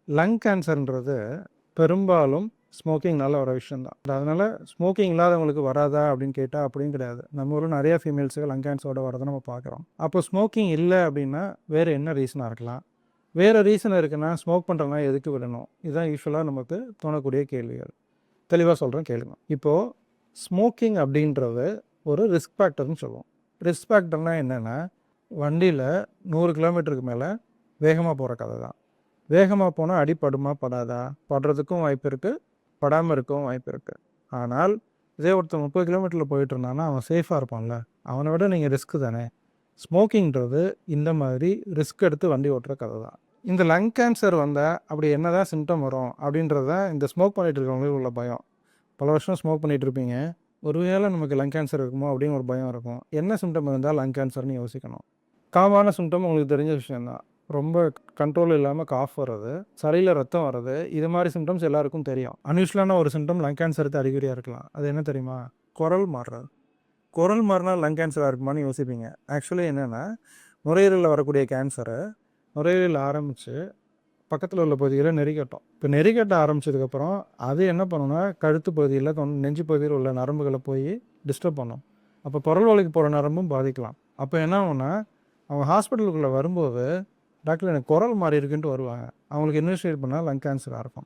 Lung கேன்சர்ன்றது பெரும்பாலும் ஸ்மோக்கிங்னால வர விஷயம் தான். அதனால் ஸ்மோக்கிங் இல்லாதவங்களுக்கு வராதா அப்படின்னு கேட்டால் அப்படியும் கிடையாது. நம்ம ஊரில் நிறைய ஃபீமேல்ஸுக்கு லங் கேன்சரோட வரதை நம்ம பார்க்குறோம். அப்போ ஸ்மோக்கிங் இல்லை அப்படின்னா வேறு என்ன ரீசனாக இருக்கலாம்? வேறு ரீசன் இருக்குன்னா ஸ்மோக் பண்ணுறவங்க எதுக்கு விடணும்? இதுதான் யூஸ்வலாக நமக்கு தோணக்கூடிய கேள்விகள். தெளிவாக சொல்கிறேன் கேளுங்க. இப்போது ஸ்மோக்கிங் அப்படின்றது ஒரு ரிஸ்க் ஃபேக்டர்னு சொல்லுவோம். ரிஸ்க் ஃபேக்டர்னால் என்னென்னா, வண்டியில் 100 கிலோமீட்டருக்கு மேலே வேகமாக போகிற கதை தான். வேகமாக போனால் அடிப்படுமா படாதா? படுறதுக்கும் வாய்ப்பு இருக்குது, படாமல் இருக்கவும் வாய்ப்பு இருக்குது. ஆனால் இதே ஒருத்தர் 30 கிலோமீட்டரில் போயிட்டு இருந்தான்னா அவன் சேஃபாக இருப்பான்ல, அவனை விட நீங்கள் ரிஸ்க்கு தானே. ஸ்மோக்கிங்கிறது இந்த மாதிரி ரிஸ்க் எடுத்து வண்டி ஓட்டுற கதை தான். இந்த லங் கேன்சர் வந்தால் அப்படி என்ன தான் சிம்டம் வரும் அப்படின்றது தான் இந்த ஸ்மோக் பண்ணிகிட்டு இருக்கிறவங்களுக்கு உள்ள பயம். பல வருஷம் ஸ்மோக் பண்ணிகிட்டு இருப்பீங்க, ஒருவேளை நமக்கு லங் கேன்சர் இருக்குமோ அப்படின்னு ஒரு பயம் இருக்கும். என்ன சிம்டம் இருந்தால் லங் கேன்சர்னு யோசிக்கணும். காமான சிம்டம் உங்களுக்கு தெரிஞ்ச விஷயந்தான். ரொம்ப கண்ட்ரோல் இல்லாமல் காஃப் வர்றது, சளியில் ரத்தம் வர்றது, இது மாதிரி சிம்டம்ஸ் எல்லாருக்கும் தெரியும். அன்யூஸ்வலான ஒரு சிம்டம் லங் கேன்சருக்கு அறிகுறியாக இருக்கலாம். அது என்ன தெரியுமா? குரல் மாறுறது. குரல் மாறினா லங் கேன்சராக இருக்குமான்னு யோசிப்பீங்க. ஆக்சுவலி என்னென்னா, நுரையீரலில் வரக்கூடிய கேன்சரை நுரையீரலில் ஆரம்பித்து பக்கத்தில் உள்ள பகுதியில் நெறிக்கட்டும். இப்போ நெறிக்கட்ட ஆரம்பித்ததுக்கப்புறம் அது என்ன பண்ணுன்னா, கழுத்து பகுதியில் நெஞ்சு பகுதியில் உள்ள நரம்புகளை போய் டிஸ்டர்ப் பண்ணும். அப்போ குரல் வலிக்கு போகிற நரம்பும் பாதிக்கலாம். அப்போ என்ன ஆகும்னா, அவங்க ஹாஸ்பிட்டலுக்குள்ளே வரும்போது டாக்டர் எனக்கு குரல் மாறி இருக்குன்ட்டு வருவாங்க. அவங்களுக்கு இன்வெஸ்டிகேட் பண்ணால் லங் கேன்சராக இருக்கும்.